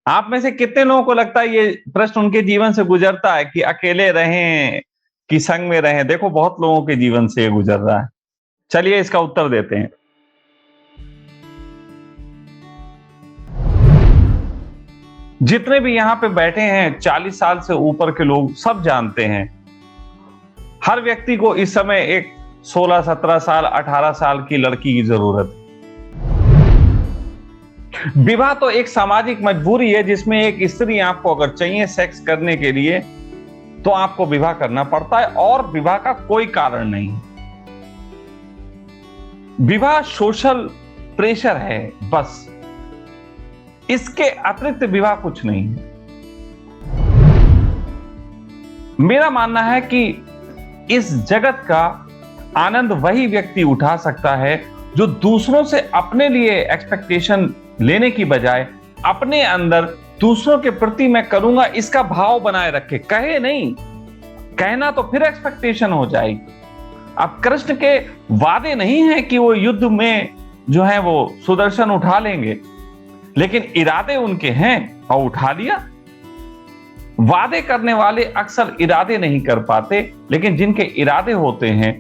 आप में से कितने लोगों को लगता है ये प्रश्न उनके जीवन से गुजरता है कि अकेले रहें कि संग में रहें? देखो बहुत लोगों के जीवन से ये गुजर रहा है। चलिए इसका उत्तर देते हैं। जितने भी यहाँ पे बैठे हैं 40 साल से ऊपर के लोग सब जानते हैं, हर व्यक्ति को इस समय एक 16, 17 साल, 18 साल की लड़की की जरूरत है। विवाह तो एक सामाजिक मजबूरी है जिसमें एक स्त्री आपको अगर चाहिए सेक्स करने के लिए तो आपको विवाह करना पड़ता है और विवाह का कोई कारण नहीं। विवाह सोशल प्रेशर है बस, इसके अतिरिक्त विवाह कुछ नहीं है। मेरा मानना है कि इस जगत का आनंद वही व्यक्ति उठा सकता है जो दूसरों से अपने लिए एक्सपेक्टेशन लेने की बजाय अपने अंदर दूसरों के प्रति मैं करूंगा इसका भाव बनाए रखे। कहे नहीं, कहना तो फिर एक्सपेक्टेशन हो जाएगी। अब कृष्ण के वादे नहीं है कि वो युद्ध में जो है वो सुदर्शन उठा लेंगे, लेकिन इरादे उनके हैं और उठा लिया। वादे करने वाले अक्सर इरादे नहीं कर पाते, लेकिन जिनके इरादे होते हैं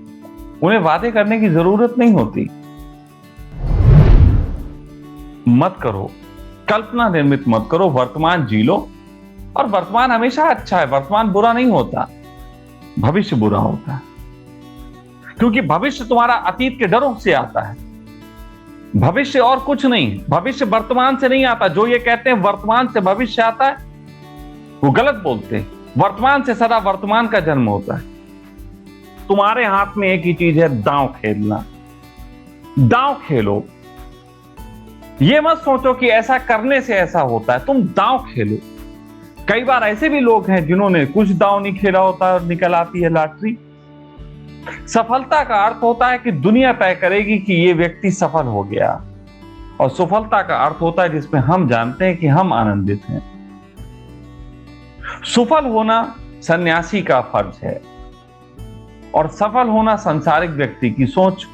उन्हें वादे करने की जरूरत नहीं होती। मत करो, कल्पना निर्मित मत करो, वर्तमान जी लो। और वर्तमान हमेशा अच्छा है, वर्तमान बुरा नहीं होता, भविष्य बुरा होता है। क्योंकि भविष्य तुम्हारा अतीत के डरों से आता है। भविष्य और कुछ नहीं, भविष्य वर्तमान से नहीं आता। जो ये कहते हैं वर्तमान से भविष्य आता है वो गलत बोलते हैं। वर्तमान से सदा वर्तमान का जन्म होता है। तुम्हारे हाथ में एक ही चीज है, दांव खेलना। दांव खेलो, ये मत सोचो कि ऐसा करने से ऐसा होता है, तुम दांव खेलो। कई बार ऐसे भी लोग हैं जिन्होंने कुछ दांव नहीं खेला होता और निकल आती है लॉटरी। सफलता का अर्थ होता है कि दुनिया तय करेगी कि ये व्यक्ति सफल हो गया, और सफलता का अर्थ होता है जिसमें हम जानते हैं कि हम आनंदित हैं। सफल होना सन्यासी का फर्ज है और सफल होना सांसारिक व्यक्ति की सोच।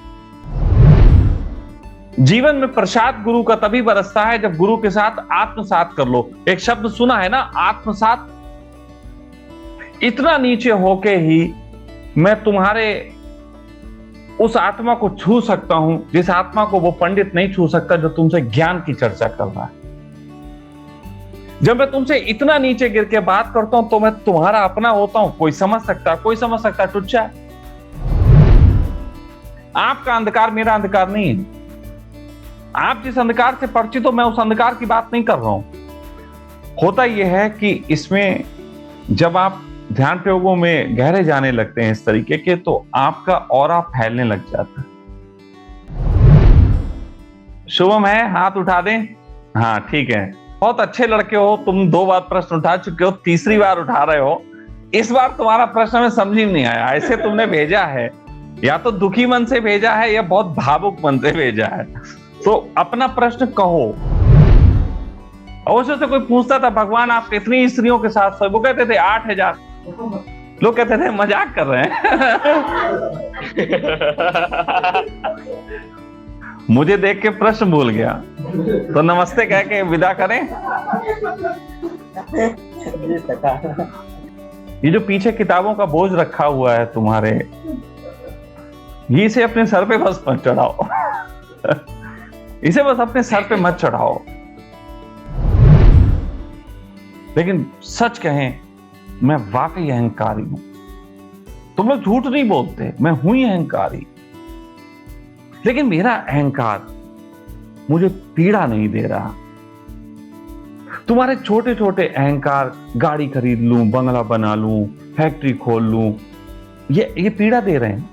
जीवन में प्रसाद गुरु का तभी बरसता है जब गुरु के साथ आत्मसात कर लो। एक शब्द सुना है ना, आत्मसात। इतना नीचे होके ही मैं तुम्हारे उस आत्मा को छू सकता हूं जिस आत्मा को वो पंडित नहीं छू सकता जो तुमसे ज्ञान की चर्चा कर रहा है। जब मैं तुमसे इतना नीचे गिर के बात करता हूं तो मैं तुम्हारा अपना होता हूं। कोई समझ सकता टुच्चा। आपका अंधकार मेरा अंधकार नहीं है। आप जिस अंधकार से परिचित हो मैं उस अंधकार की बात नहीं कर रहा हूं। होता यह है कि इसमें जब आप ध्यान प्रयोगों में गहरे जाने लगते हैं इस तरीके के, तो आपका ऑरा फैलने लग जाता है। शुभम है, हाथ उठा दें। हाँ ठीक है, बहुत अच्छे लड़के हो तुम। 2 बार प्रश्न उठा चुके हो, तीसरी बार उठा रहे हो। इस बार तुम्हारा प्रश्न में समझ ही नहीं आया। ऐसे तुमने भेजा है, या तो दुखी मन से भेजा है या बहुत भावुक मन से भेजा है। तो अपना प्रश्न कहो। अवश्य से कोई पूछता था भगवान आप कितनी स्त्रियों के साथ सोए, वो कहते थे 8000। लोग कहते थे मजाक कर रहे हैं। मुझे देख के प्रश्न भूल गया तो नमस्ते कह के विदा करें। ये जो पीछे किताबों का बोझ रखा हुआ है तुम्हारे, ये इसे अपने सर पे बस मत चढ़ाओ। इसे बस अपने सर पे मत चढ़ाओ। लेकिन सच कहें, मैं वाकई अहंकारी हूं। तुम लोग झूठ नहीं बोलते, मैं हूं ही अहंकारी। लेकिन मेरा अहंकार मुझे पीड़ा नहीं दे रहा। तुम्हारे छोटे छोटे अहंकार, गाड़ी खरीद लूं, बंगला बना लूं, फैक्ट्री खोल लूं, ये पीड़ा दे रहे हैं।